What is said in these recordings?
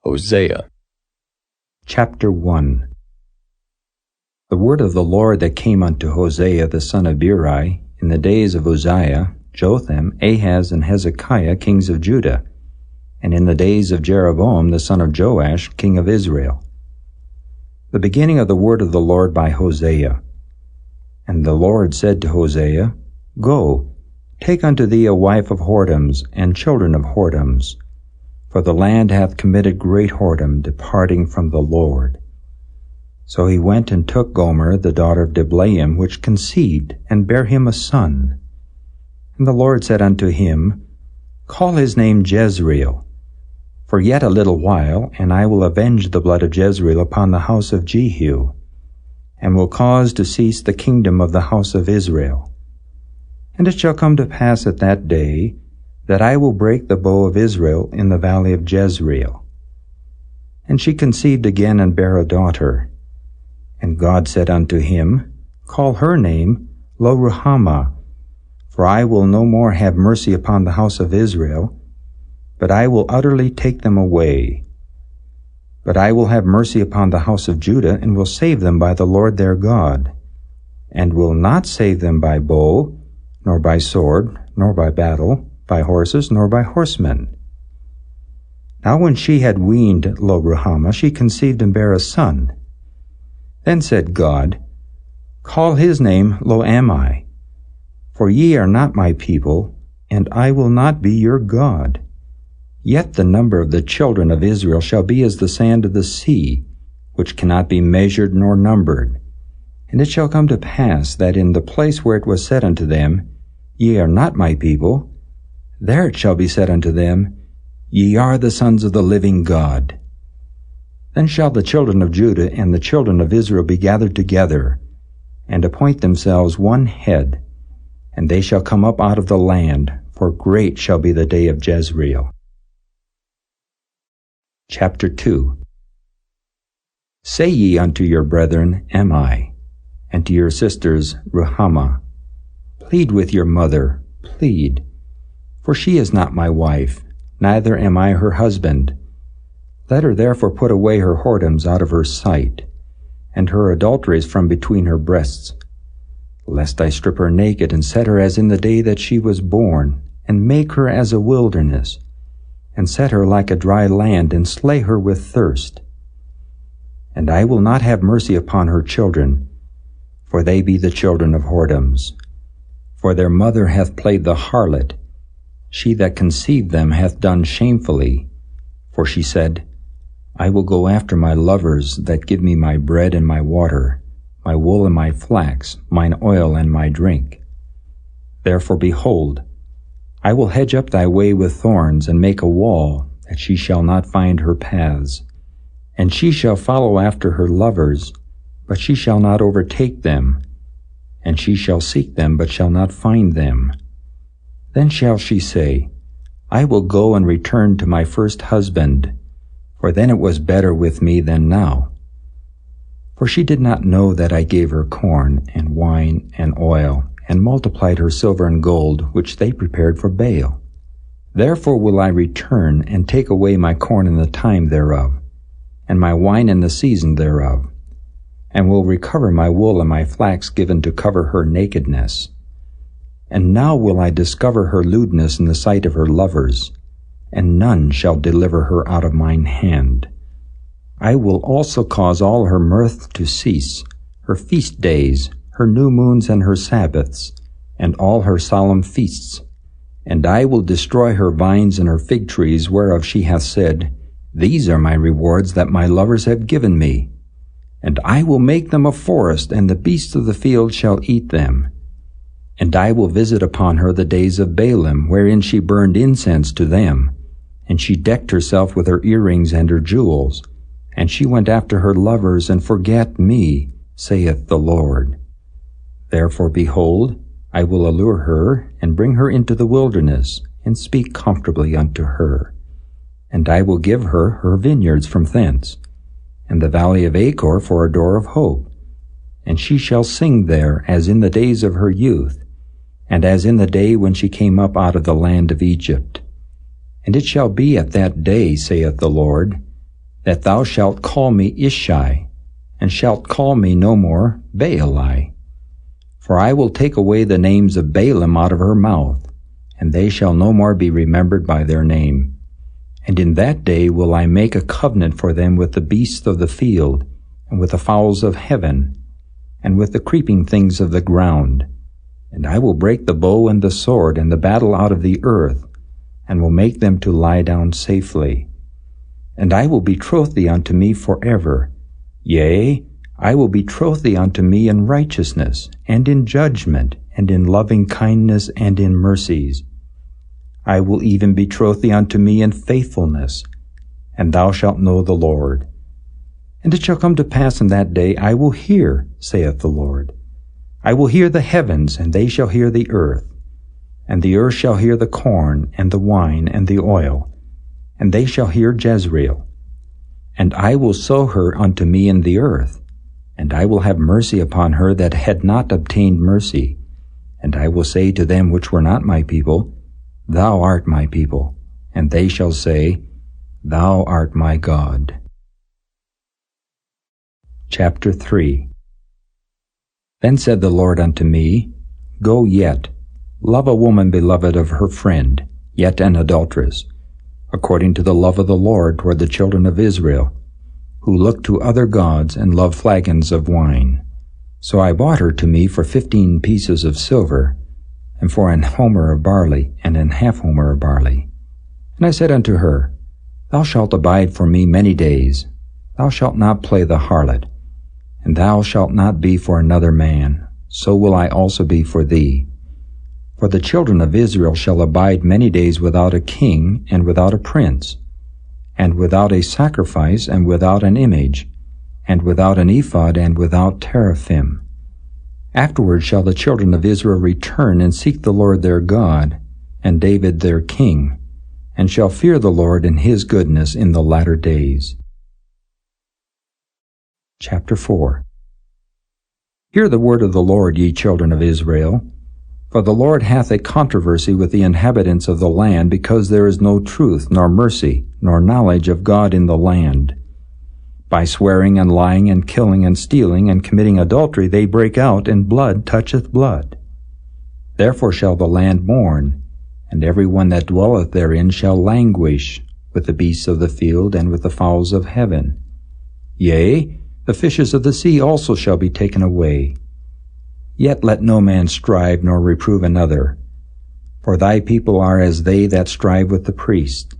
Hosea Chapter 1. The word of the Lord that came unto Hosea the son of Beeri in the days of Uzziah, Jotham, Ahaz, and Hezekiah, kings of Judah, and in the days of Jeroboam the son of Joash, king of Israel. The beginning of the word of the Lord by Hosea. And the Lord said to Hosea, Go, take unto thee a wife of whoredoms, and children of whoredoms, for the land hath committed great whoredom, departing from the Lord. So he went and took Gomer, the daughter of Diblaim, which conceived, and bare him a son. And the Lord said unto him, Call his name Jezreel, for yet a little while, and I will avenge the blood of Jezreel upon the house of Jehu, and will cause to cease the kingdom of the house of Israel. And it shall come to pass at that day, that I will break the bow of Israel in the valley of Jezreel. And she conceived again and bare a daughter. And God said unto him, Call her name Lo-ruhamah, for I will no more have mercy upon the house of Israel, but I will utterly take them away. But I will have mercy upon the house of Judah, and will save them by the Lord their God, and will not save them by bow, nor by sword, nor by battle, by horses, nor by horsemen. Now when she had weaned Lo-ruhamah, she conceived and bare a son. Then said God, Call his name Lo-ammi, for ye are not my people, and I will not be your God. Yet the number of the children of Israel shall be as the sand of the sea, which cannot be measured nor numbered. And it shall come to pass that in the place where it was said unto them, Ye are not my people, there it shall be said unto them, Ye are the sons of the living God. Then shall the children of Judah and the children of Israel be gathered together, and appoint themselves one head, and they shall come up out of the land, for great shall be the day of Jezreel. Chapter 2. Say ye unto your brethren, Ammi, and to your sisters, Ruhamah, Plead with your mother, plead, for she is not my wife, neither am I her husband. Let her therefore put away her whoredoms out of her sight, and her adulteries from between her breasts, lest I strip her naked, and set her as in the day that she was born, and make her as a wilderness, and set her like a dry land, and slay her with thirst. And I will not have mercy upon her children, for they be the children of whoredoms. For their mother hath played the harlot, she that conceived them hath done shamefully. For she said, I will go after my lovers that give me my bread and my water, my wool and my flax, mine oil and my drink. Therefore, behold, I will hedge up thy way with thorns, and make a wall, that she shall not find her paths. And she shall follow after her lovers, but she shall not overtake them. And she shall seek them, but shall not find them. Then shall she say, I will go and return to my first husband, for then it was better with me than now. For she did not know that I gave her corn, and wine, and oil, and multiplied her silver and gold, which they prepared for Baal. Therefore will I return, and take away my corn in the time thereof, and my wine in the season thereof, and will recover my wool and my flax given to cover her nakedness. And now will I discover her lewdness in the sight of her lovers, and none shall deliver her out of mine hand. I will also cause all her mirth to cease, her feast days, her new moons and her Sabbaths, and all her solemn feasts. And I will destroy her vines and her fig trees, whereof she hath said, These are my rewards that my lovers have given me. And I will make them a forest, and the beasts of the field shall eat them. And I will visit upon her the days of Baalim, wherein she burned incense to them. And she decked herself with her earrings and her jewels. And she went after her lovers, and forgat me, saith the Lord. Therefore, behold, I will allure her, and bring her into the wilderness, and speak comfortably unto her. And I will give her her vineyards from thence, and the valley of Achor for a door of hope. And she shall sing there as in the days of her youth, and as in the day when she came up out of the land of Egypt. And it shall be at that day, saith the Lord, that thou shalt call me Ishai, and shalt call me no more Baali. For I will take away the names of Baalim out of her mouth, and they shall no more be remembered by their name. And in that day will I make a covenant for them with the beasts of the field, and with the fowls of heaven, and with the creeping things of the ground. And I will break the bow and the sword and the battle out of the earth, and will make them to lie down safely. And I will betroth thee unto me forever. Yea, I will betroth thee unto me in righteousness, and in judgment, and in loving kindness, and in mercies. I will even betroth thee unto me in faithfulness, and thou shalt know the Lord. And it shall come to pass in that day, I will hear, saith the Lord. I will hear the heavens, and they shall hear the earth. And the earth shall hear the corn, and the wine, and the oil, and they shall hear Jezreel. And I will sow her unto me in the earth, and I will have mercy upon her that had not obtained mercy. And I will say to them which were not my people, Thou art my people. And they shall say, Thou art my God. Chapter 3. Then said the Lord unto me, Go yet, love a woman beloved of her friend, yet an adulteress, according to the love of the Lord toward the children of Israel, who look to other gods and love flagons of wine. So I bought her to me for 15 pieces of silver, and for an homer of barley, and an half homer of barley. And I said unto her, Thou shalt abide for me many days. Thou shalt not play the harlot, and thou shalt not be for another man. So will I also be for thee. For the children of Israel shall abide many days without a king, and without a prince, and without a sacrifice, and without an image, and without an ephod, and without teraphim. Afterward shall the children of Israel return and seek the Lord their God, and David their king, and shall fear the Lord in his goodness in the latter days. Chapter 4. Hear the word of the Lord, ye children of Israel. For the Lord hath a controversy with the inhabitants of the land, because there is no truth, nor mercy, nor knowledge of God in the land. By swearing and lying and killing and stealing and committing adultery they break out, and blood toucheth blood. Therefore shall the land mourn, and every one that dwelleth therein shall languish, with the beasts of the field and with the fowls of heaven. Yea, the fishes of the sea also shall be taken away. Yet let no man strive nor reprove another, for thy people are as they that strive with the priest.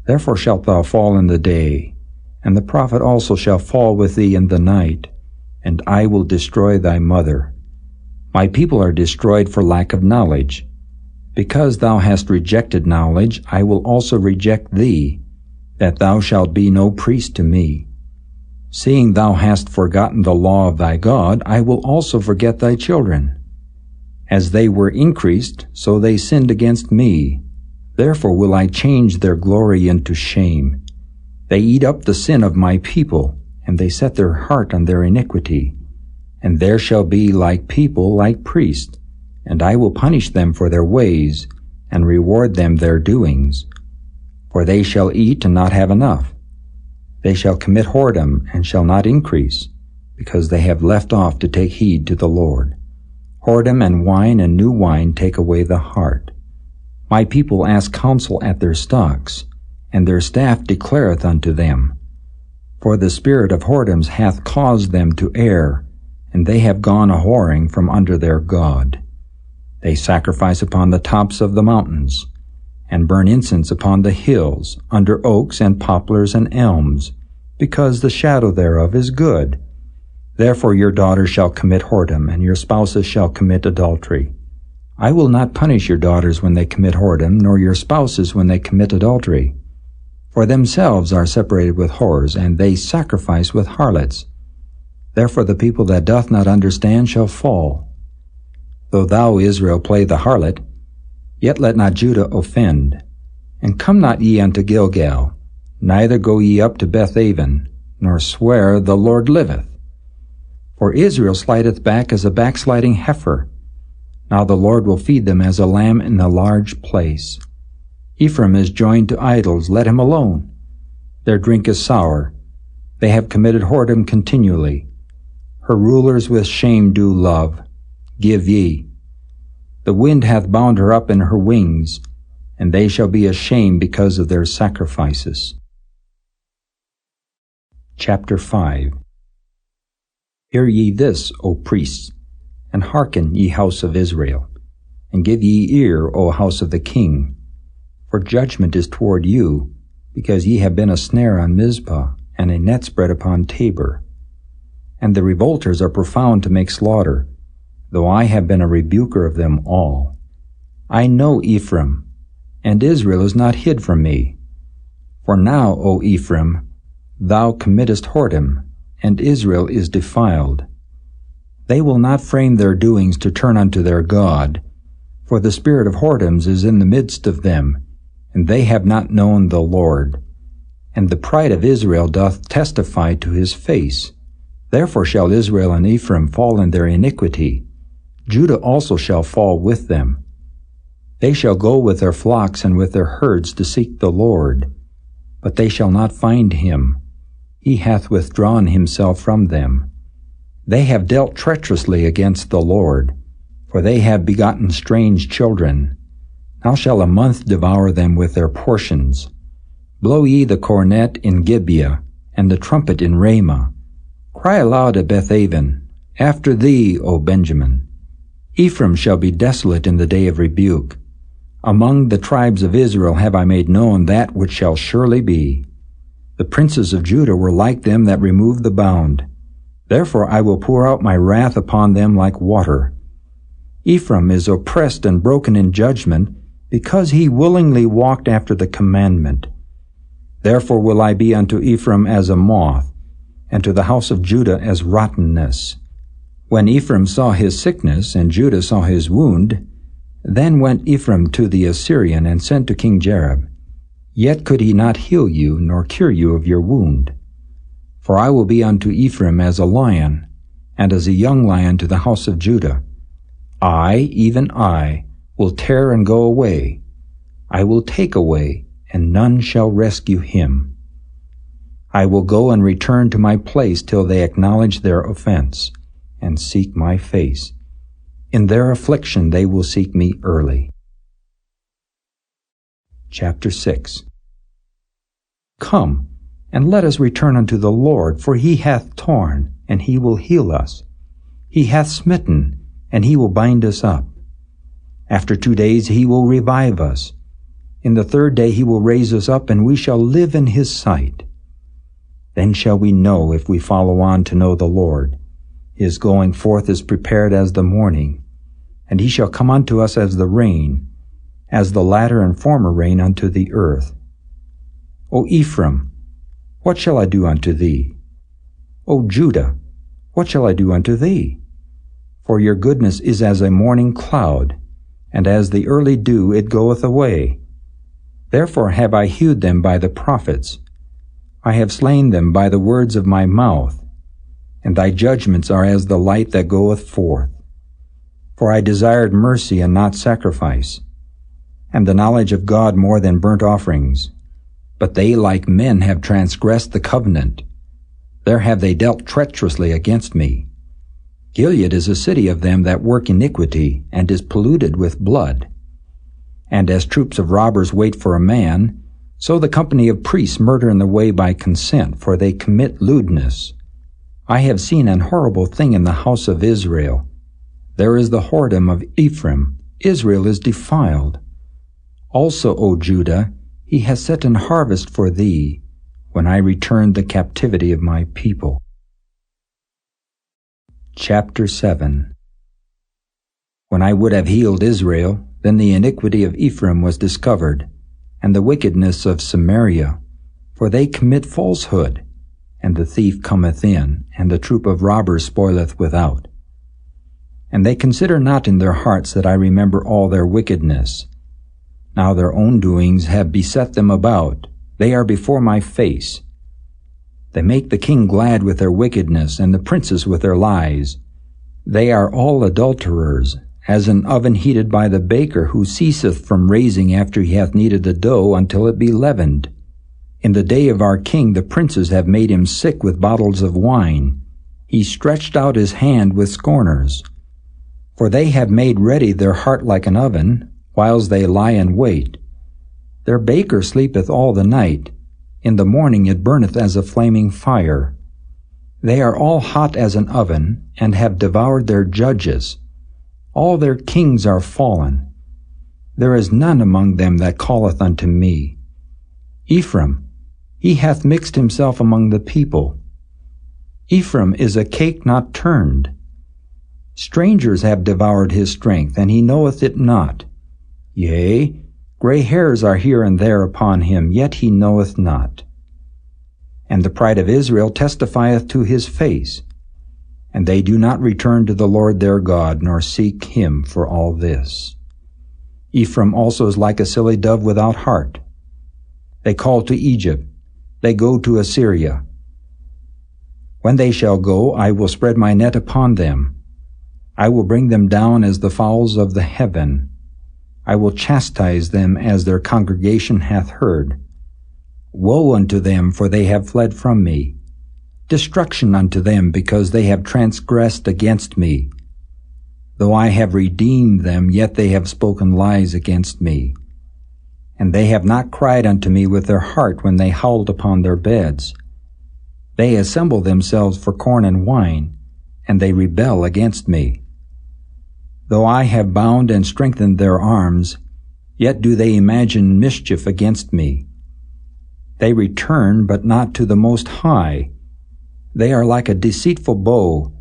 Therefore shalt thou fall in the day, and the prophet also shall fall with thee in the night, and I will destroy thy mother. My people are destroyed for lack of knowledge. Because thou hast rejected knowledge, I will also reject thee, that thou shalt be no priest to me. Seeing thou hast forgotten the law of thy God, I will also forget thy children. As they were increased, so they sinned against me. Therefore will I change their glory into shame. They eat up the sin of my people, and they set their heart on their iniquity. And there shall be like people, like priests, and I will punish them for their ways, and reward them their doings. For they shall eat and not have enough. They shall commit whoredom, and shall not increase, because they have left off to take heed to the Lord. Whoredom and wine and new wine take away the heart. My people ask counsel at their stocks, and their staff declareth unto them. For the spirit of whoredoms hath caused them to err, and they have gone a-whoring from under their God. They sacrifice upon the tops of the mountains, and burn incense upon the hills, under oaks and poplars and elms, because the shadow thereof is good. Therefore your daughters shall commit whoredom, and your spouses shall commit adultery. I will not punish your daughters when they commit whoredom, nor your spouses when they commit adultery. For themselves are separated with whores, and they sacrifice with harlots. Therefore the people that doth not understand shall fall. Though thou, Israel, play the harlot, yet let not Judah offend. And come not ye unto Gilgal, neither go ye up to Bethaven, nor swear, The Lord liveth. For Israel slideth back as a backsliding heifer. Now the Lord will feed them as a lamb in a large place. Ephraim is joined to idols, let him alone. Their drink is sour. They have committed whoredom continually. Her rulers with shame do love. Give ye. The wind hath bound her up in her wings, and they shall be ashamed because of their sacrifices. Chapter 5. Hear ye this, O priests, and hearken, ye house of Israel, and give ye ear, O house of the king. For judgment is toward you, because ye have been a snare on Mizpah, and a net spread upon Tabor. And the revolters are profound to make slaughter, though I have been a rebuker of them all. I know Ephraim, and Israel is not hid from me. For now, O Ephraim, thou committest whoredom, and Israel is defiled. They will not frame their doings to turn unto their God, for the spirit of whoredoms is in the midst of them, and they have not known the Lord. And the pride of Israel doth testify to his face. Therefore shall Israel and Ephraim fall in their iniquity. Judah also shall fall with them. They shall go with their flocks and with their herds to seek the Lord, but they shall not find him. He hath withdrawn himself from them. They have dealt treacherously against the Lord, for they have begotten strange children. Now shall a month devour them with their portions. Blow ye the cornet in Gibeah, and the trumpet in Ramah. Cry aloud at Bethaven, after thee, O Benjamin. Ephraim shall be desolate in the day of rebuke. Among the tribes of Israel have I made known that which shall surely be. The princes of Judah were like them that removed the bound. Therefore I will pour out my wrath upon them like water. Ephraim is oppressed and broken in judgment, because he willingly walked after the commandment. Therefore will I be unto Ephraim as a moth, and to the house of Judah as rottenness. When Ephraim saw his sickness, and Judah saw his wound, then went Ephraim to the Assyrian, and sent to King Jareb. Yet could he not heal you, nor cure you of your wound. For I will be unto Ephraim as a lion, and as a young lion to the house of Judah. I, even I, will tear and go away. I will take away, and none shall rescue him. I will go and return to my place till they acknowledge their offense, and seek my face. In their affliction they will seek me early. Chapter 6. Come, and let us return unto the Lord, for he hath torn, and he will heal us. He hath smitten, and he will bind us up. After 2 days he will revive us. In the 3rd day he will raise us up, and we shall live in his sight. Then shall we know, if we follow on to know the Lord. His going forth is prepared as the morning, and he shall come unto us as the rain, as the latter and former rain unto the earth. O Ephraim, what shall I do unto thee? O Judah, what shall I do unto thee? For your goodness is as a morning cloud, and as the early dew it goeth away. Therefore have I hewed them by the prophets. I have slain them by the words of my mouth, and thy judgments are as the light that goeth forth. For I desired mercy and not sacrifice, and the knowledge of God more than burnt offerings. But they like men have transgressed the covenant. There have they dealt treacherously against me. Gilead is a city of them that work iniquity, and is polluted with blood. And as troops of robbers wait for a man, so the company of priests murder in the way by consent, for they commit lewdness. I have seen an horrible thing in the house of Israel. There is the whoredom of Ephraim. Israel is defiled. Also, O Judah, he has set an harvest for thee, when I return the captivity of my people. Chapter 7. When I would have healed Israel, then the iniquity of Ephraim was discovered, and the wickedness of Samaria, for they commit falsehood, and the thief cometh in, and the troop of robbers spoileth without. And they consider not in their hearts that I remember all their wickedness. Now their own doings have beset them about, they are before my face. They make the king glad with their wickedness, and the princes with their lies. They are all adulterers, as an oven heated by the baker, who ceaseth from raising after he hath kneaded the dough until it be leavened. In the day of our king the princes have made him sick with bottles of wine. He stretched out his hand with scorners. For they have made ready their heart like an oven, whiles they lie in wait. Their baker sleepeth all the night. In the morning it burneth as a flaming fire. They are all hot as an oven, and have devoured their judges. All their kings are fallen. There is none among them that calleth unto me. Ephraim, he hath mixed himself among the people. Ephraim is a cake not turned. Strangers have devoured his strength, and he knoweth it not. Yea, gray hairs are here and there upon him, yet he knoweth not. And the pride of Israel testifieth to his face, and they do not return to the Lord their God, nor seek him for all this. Ephraim also is like a silly dove without heart. They call to Egypt, they go to Assyria. When they shall go, I will spread my net upon them. I will bring them down as the fowls of the heaven. I will chastise them as their congregation hath heard. Woe unto them, for they have fled from me. Destruction unto them, because they have transgressed against me. Though I have redeemed them, yet they have spoken lies against me. And they have not cried unto me with their heart when they howled upon their beds. They assemble themselves for corn and wine, and they rebel against me. Though I have bound and strengthened their arms, yet do they imagine mischief against me. They return, but not to the Most High. They are like a deceitful bow.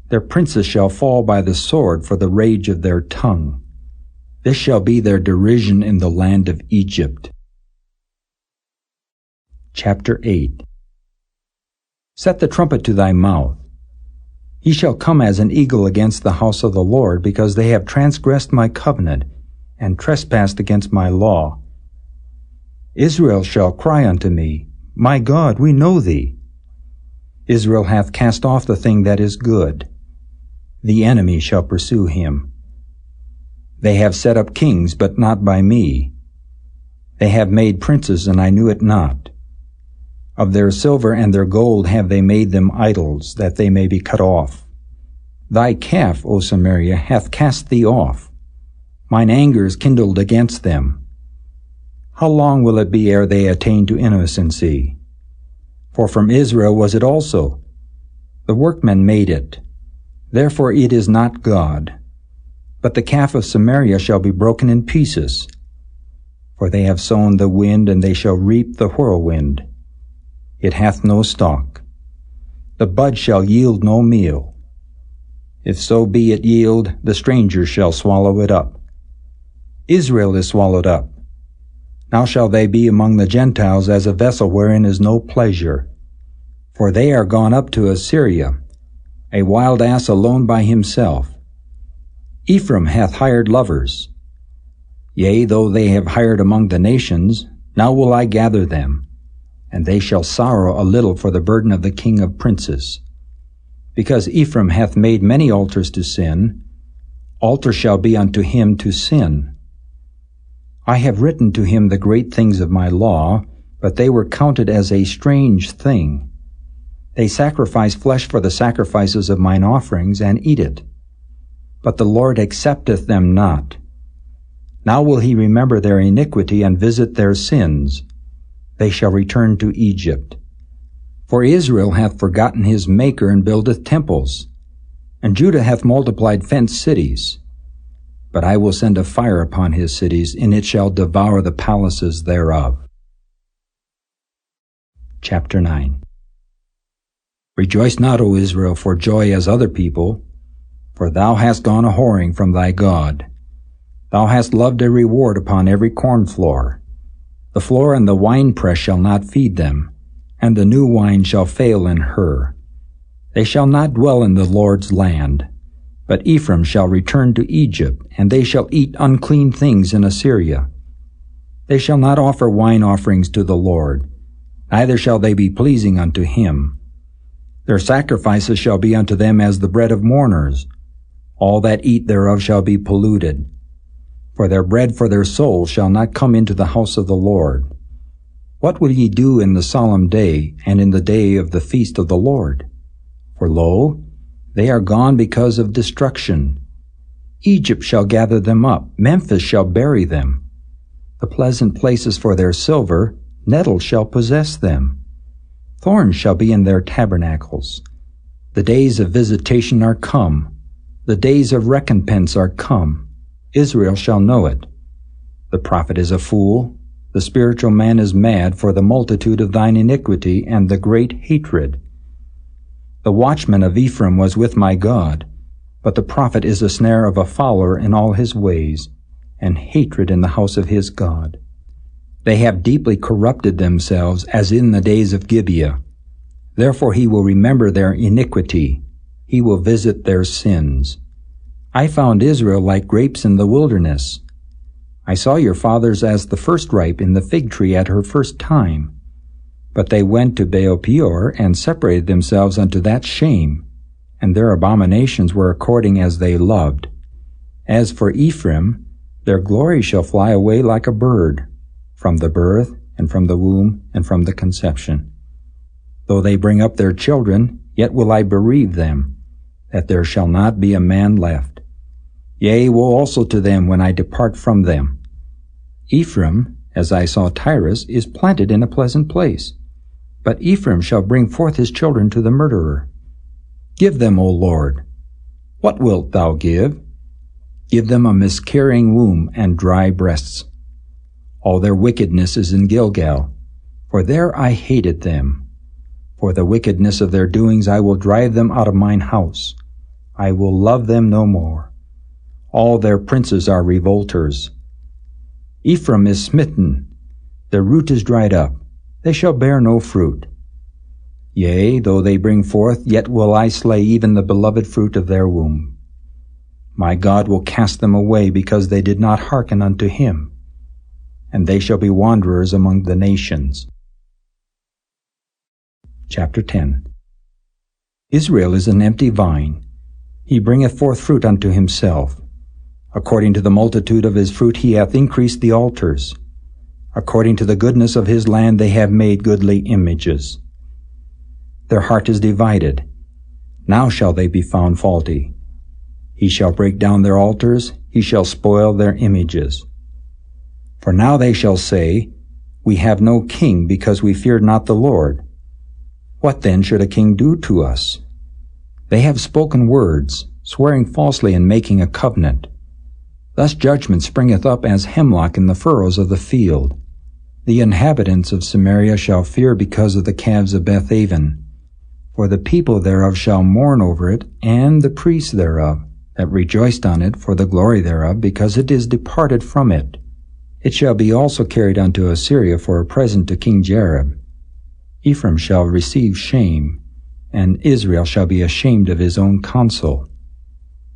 Their princes shall fall by the sword for the rage of their tongue. This shall be their derision in the land of Egypt. Chapter 8. Set the trumpet to thy mouth. He shall come as an eagle against the house of the Lord, because they have transgressed my covenant, and trespassed against my law. Israel shall cry unto me, My God, we know thee. Israel hath cast off the thing that is good. The enemy shall pursue him. They have set up kings, but not by me. They have made princes, and I knew it not. Of their silver and their gold have they made them idols, that they may be cut off. Thy calf, O Samaria, hath cast thee off. Mine anger is kindled against them. How long will it be ere they attain to innocency? For from Israel was it also. The workmen made it. Therefore it is not God. But the calf of Samaria shall be broken in pieces. For they have sown the wind, and they shall reap the whirlwind. It hath no stalk. The bud shall yield no meal. If so be it yield, the stranger shall swallow it up. Israel is swallowed up. Now shall they be among the Gentiles as a vessel wherein is no pleasure. For they are gone up to Assyria, a wild ass alone by himself. Ephraim hath hired lovers. Yea, though they have hired among the nations, now will I gather them, and they shall sorrow a little for the burden of the king of princes. Because Ephraim hath made many altars to sin, altar shall be unto him to sin. I have written to him the great things of my law, but they were counted as a strange thing. They sacrifice flesh for the sacrifices of mine offerings, and eat it. But the Lord accepteth them not. Now will he remember their iniquity, and visit their sins. They shall return to Egypt. For Israel hath forgotten his Maker, and buildeth temples, and Judah hath multiplied fenced cities. But I will send a fire upon his cities, and it shall devour the palaces thereof. Chapter 9. Rejoice not, O Israel, for joy as other people, for thou hast gone a whoring from thy God. Thou hast loved a reward upon every corn floor. The floor and the winepress shall not feed them, and the new wine shall fail in her. They shall not dwell in the Lord's land. But Ephraim shall return to Egypt, and they shall eat unclean things in Assyria. They shall not offer wine offerings to the Lord, neither shall they be pleasing unto him. Their sacrifices shall be unto them as the bread of mourners. All that eat thereof shall be polluted. For their bread for their soul shall not come into the house of the Lord. What will ye do in the solemn day, and in the day of the feast of the Lord? For lo, they are gone because of destruction. Egypt shall gather them up, Memphis shall bury them. The pleasant places for their silver, nettles shall possess them. Thorns shall be in their tabernacles. The days of visitation are come. The days of recompense are come. Israel shall know it. The prophet is a fool. The spiritual man is mad for the multitude of thine iniquity and the great hatred. The watchman of Ephraim was with my God, but the prophet is a snare of a fowler in all his ways, and hatred in the house of his God. They have deeply corrupted themselves as in the days of Gibeah. Therefore he will remember their iniquity. He will visit their sins. I found Israel like grapes in the wilderness. I saw your fathers as the first ripe in the fig tree at her first time. But they went to Baal-peor and separated themselves unto that shame, and their abominations were according as they loved. As for Ephraim, their glory shall fly away like a bird, from the birth, and from the womb, and from the conception. Though they bring up their children, yet will I bereave them, that there shall not be a man left. Yea, woe also to them when I depart from them. Ephraim, as I saw Tyrus, is planted in a pleasant place. But Ephraim shall bring forth his children to the murderer. Give them, O Lord. What wilt thou give? Give them a miscarrying womb and dry breasts. All their wickedness is in Gilgal, for there I hated them. For the wickedness of their doings I will drive them out of mine house. I will love them no more. All their princes are revolters. Ephraim is smitten, their root is dried up. They shall bear no fruit. Yea, though they bring forth, yet will I slay even the beloved fruit of their womb. My God will cast them away because they did not hearken unto him, and they shall be wanderers among the nations. Chapter 10. Israel is an empty vine. He bringeth forth fruit unto himself. According to the multitude of his fruit he hath increased the altars. According to the goodness of his land they have made goodly images. Their heart is divided. Now shall they be found faulty. He shall break down their altars, he shall spoil their images. For now they shall say, We have no king, because we feared not the Lord. What then should a king do to us? They have spoken words, swearing falsely and making a covenant. Thus judgment springeth up as hemlock in the furrows of the field. The inhabitants of Samaria shall fear because of the calves of Bethaven. For the people thereof shall mourn over it, and the priests thereof, that rejoiced on it for the glory thereof, because it is departed from it. It shall be also carried unto Assyria for a present to King Jareb. Ephraim shall receive shame, and Israel shall be ashamed of his own counsel.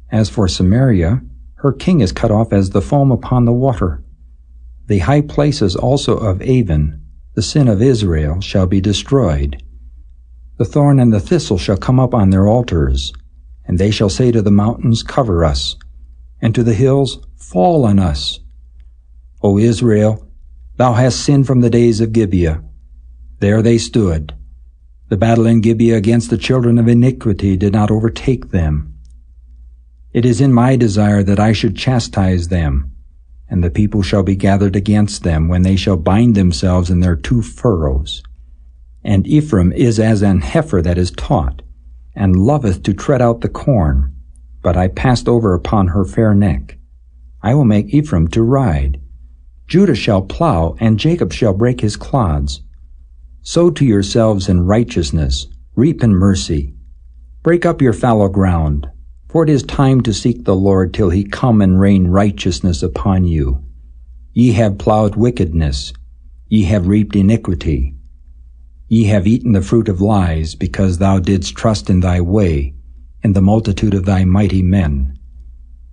As for Samaria, her king is cut off as the foam upon the water. The high places also of Avon, the sin of Israel, shall be destroyed. The thorn and the thistle shall come up on their altars, and they shall say to the mountains, Cover us, and to the hills, Fall on us. O Israel, thou hast sinned from the days of Gibeah. There they stood. The battle in Gibeah against the children of iniquity did not overtake them. It is in my desire that I should chastise them, and the people shall be gathered against them when they shall bind themselves in their two furrows. And Ephraim is as an heifer that is taught, and loveth to tread out the corn. But I passed over upon her fair neck. I will make Ephraim to ride. Judah shall plow, and Jacob shall break his clods. Sow to yourselves in righteousness, reap in mercy. Break up your fallow ground, for it is time to seek the Lord till he come and rain righteousness upon you. Ye have plowed wickedness, ye have reaped iniquity. Ye have eaten the fruit of lies, because thou didst trust in thy way, in the multitude of thy mighty men.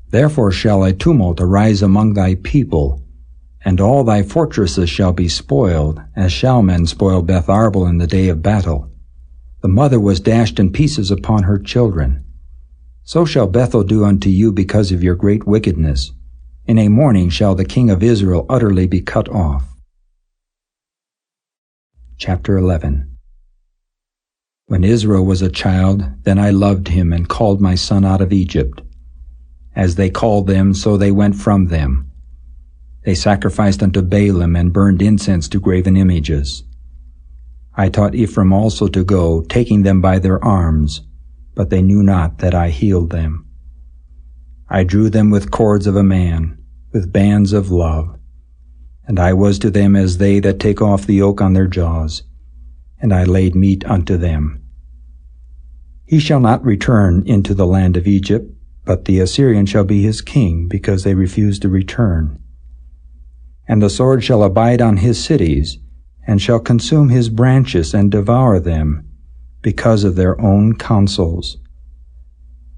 Therefore shall a tumult arise among thy people, and all thy fortresses shall be spoiled, as shall men spoil Beth Arbel in the day of battle. The mother was dashed in pieces upon her children. So shall Bethel do unto you because of your great wickedness. In a morning shall the king of Israel utterly be cut off. Chapter 11. When Israel was a child, then I loved him and called my son out of Egypt. As they called them, so they went from them. They sacrificed unto Baalim and burned incense to graven images. I taught Ephraim also to go, taking them by their arms, but they knew not that I healed them. I drew them with cords of a man, with bands of love. And I was to them as they that take off the yoke on their jaws, and I laid meat unto them. He shall not return into the land of Egypt, but the Assyrian shall be his king, because they refuse to return. And the sword shall abide on his cities, and shall consume his branches and devour them, because of their own counsels.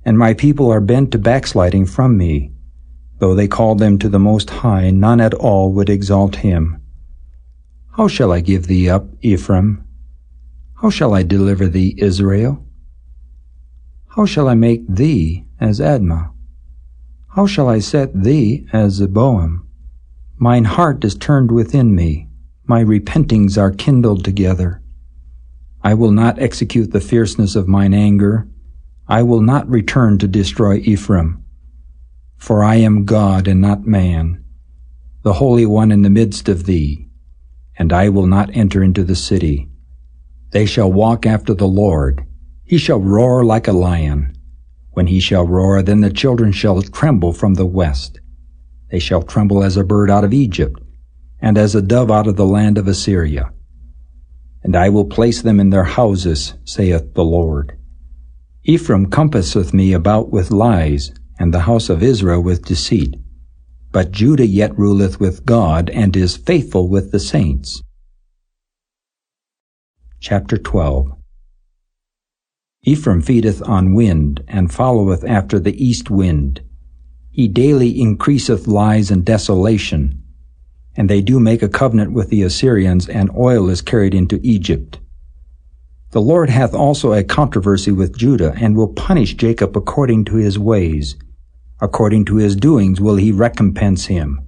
And my people are bent to backsliding from me. Though they called them to the Most High, none at all would exalt him. How shall I give thee up, Ephraim? How shall I deliver thee, Israel? How shall I make thee as Admah? How shall I set thee as Zeboim? Mine heart is turned within me, my repentings are kindled together. I will not execute the fierceness of mine anger. I will not return to destroy Ephraim. For I am God and not man, the Holy One in the midst of thee, and I will not enter into the city. They shall walk after the Lord. He shall roar like a lion. When he shall roar, then the children shall tremble from the west. They shall tremble as a bird out of Egypt, and as a dove out of the land of Assyria. And I will place them in their houses, saith the Lord. Ephraim compasseth me about with lies, and the house of Israel with deceit. But Judah yet ruleth with God, and is faithful with the saints. Chapter 12. Ephraim feedeth on wind, and followeth after the east wind. He daily increaseth lies and desolation. And they do make a covenant with the Assyrians, and oil is carried into Egypt. The Lord hath also a controversy with Judah, and will punish Jacob according to his ways. According to his doings will he recompense him.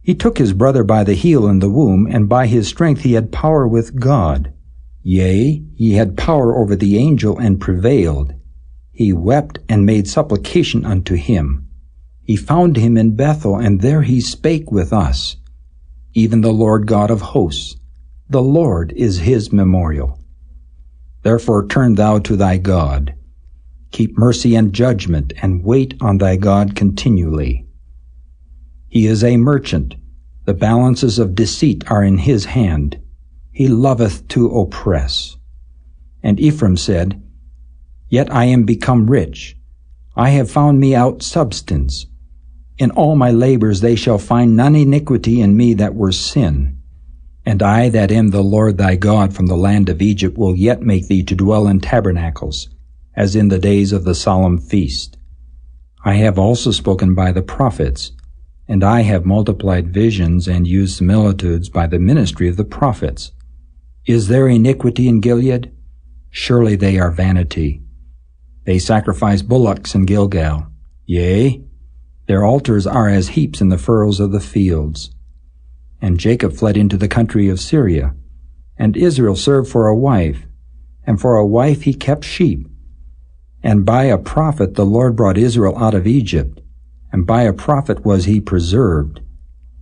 He took his brother by the heel in the womb, and by his strength he had power with God. Yea, he had power over the angel, and prevailed. He wept and made supplication unto him. He found him in Bethel, and there he spake with us. Even the Lord God of hosts, the Lord is his memorial. Therefore turn thou to thy God. Keep mercy and judgment, and wait on thy God continually. He is a merchant. The balances of deceit are in his hand. He loveth to oppress. And Ephraim said, Yet I am become rich. I have found me out substance. In all my labors they shall find none iniquity in me that were sin. And I that am the Lord thy God from the land of Egypt will yet make thee to dwell in tabernacles, as in the days of the solemn feast. I have also spoken by the prophets, and I have multiplied visions and used similitudes by the ministry of the prophets. Is there iniquity in Gilead? Surely they are vanity. They sacrifice bullocks in Gilgal. Yea, their altars are as heaps in the furrows of the fields. And Jacob fled into the country of Syria, and Israel served for a wife, and for a wife he kept sheep. And by a prophet the Lord brought Israel out of Egypt, and by a prophet was he preserved.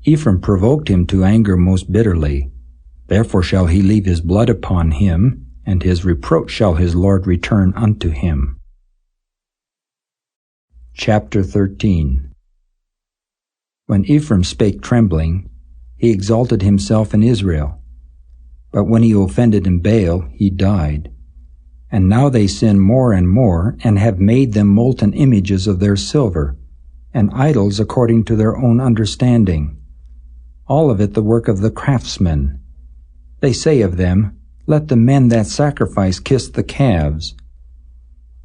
Ephraim provoked him to anger most bitterly. Therefore shall he leave his blood upon him, and his reproach shall his Lord return unto him. Chapter 13. When Ephraim spake trembling, he exalted himself in Israel. But when he offended in Baal, he died. And now they sin more and more, and have made them molten images of their silver, and idols according to their own understanding. All of it the work of the craftsmen. They say of them, Let the men that sacrifice kiss the calves.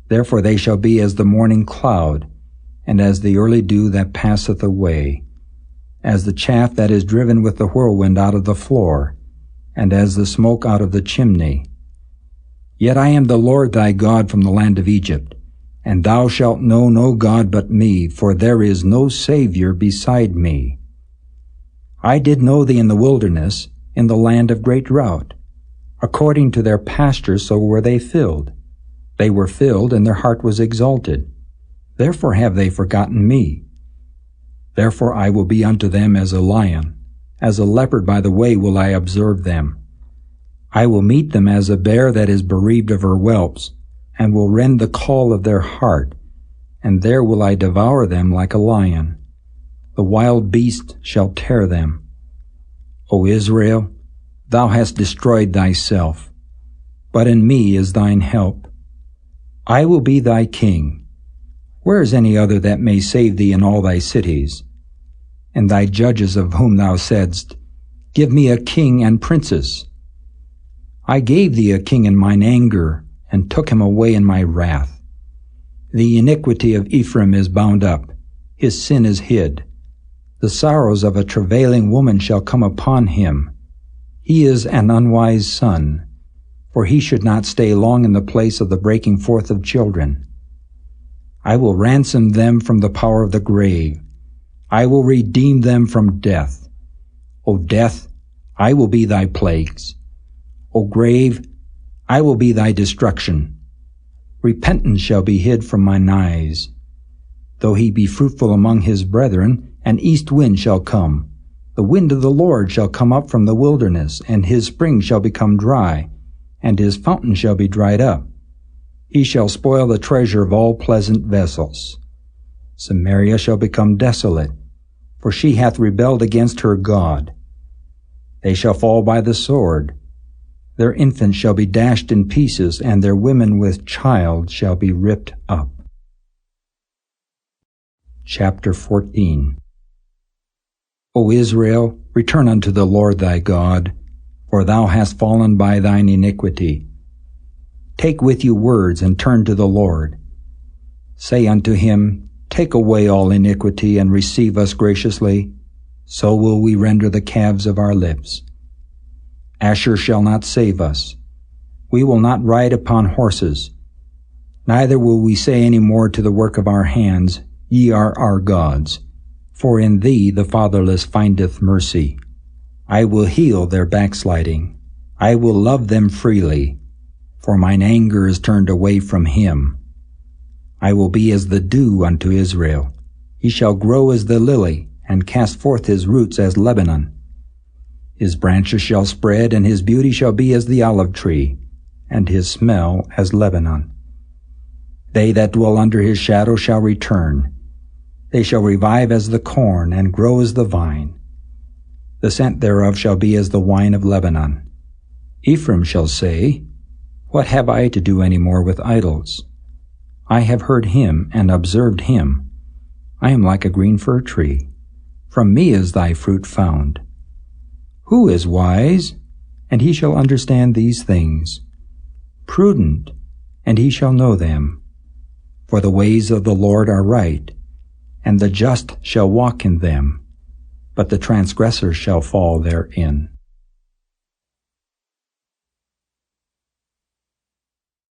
Therefore they shall be as the morning cloud, and as the early dew that passeth away, as the chaff that is driven with the whirlwind out of the floor, and as the smoke out of the chimney. Yet I am the Lord thy God from the land of Egypt, and thou shalt know no God but me, for there is no Savior beside me. I did know thee in the wilderness, in the land of great drought. According to their pastures so were they filled. They were filled, and their heart was exalted. Therefore have they forgotten me. Therefore I will be unto them as a lion. As a leopard by the way will I observe them. I will meet them as a bear that is bereaved of her whelps, and will rend the caul of their heart, and there will I devour them like a lion. The wild beast shall tear them. O Israel, thou hast destroyed thyself, but in me is thine help. I will be thy king. Where is any other that may save thee in all thy cities? And thy judges of whom thou saidst, Give me a king and princes. I gave thee a king in mine anger, and took him away in my wrath. The iniquity of Ephraim is bound up, his sin is hid. The sorrows of a travailing woman shall come upon him. He is an unwise son, for he should not stay long in the place of the breaking forth of children. I will ransom them from the power of the grave. I will redeem them from death. O death, I will be thy plagues. O grave, I will be thy destruction. Repentance shall be hid from mine eyes. Though he be fruitful among his brethren, an east wind shall come. The wind of the Lord shall come up from the wilderness, and his spring shall become dry, and his fountain shall be dried up. He shall spoil the treasure of all pleasant vessels. Samaria shall become desolate, for she hath rebelled against her God. They shall fall by the sword. Their infants shall be dashed in pieces, and their women with child shall be ripped up. Chapter 14. O Israel, return unto the Lord thy God, for thou hast fallen by thine iniquity. Take with you words, and turn to the Lord. Say unto him, Take away all iniquity, and receive us graciously, so will we render the calves of our lips. Asher shall not save us. We will not ride upon horses. Neither will we say any more to the work of our hands, Ye are our gods. For in thee the fatherless findeth mercy. I will heal their backsliding. I will love them freely, for mine anger is turned away from him. I will be as the dew unto Israel. He shall grow as the lily, and cast forth his roots as Lebanon. His branches shall spread, and his beauty shall be as the olive tree, and his smell as Lebanon. They that dwell under his shadow shall return. They shall revive as the corn, and grow as the vine. The scent thereof shall be as the wine of Lebanon. Ephraim shall say, What have I to do any more with idols? I have heard him and observed him. I am like a green fir tree. From me is thy fruit found. Who is wise? And he shall understand these things. Prudent, and he shall know them. For the ways of the Lord are right, and the just shall walk in them, but the transgressor shall fall therein.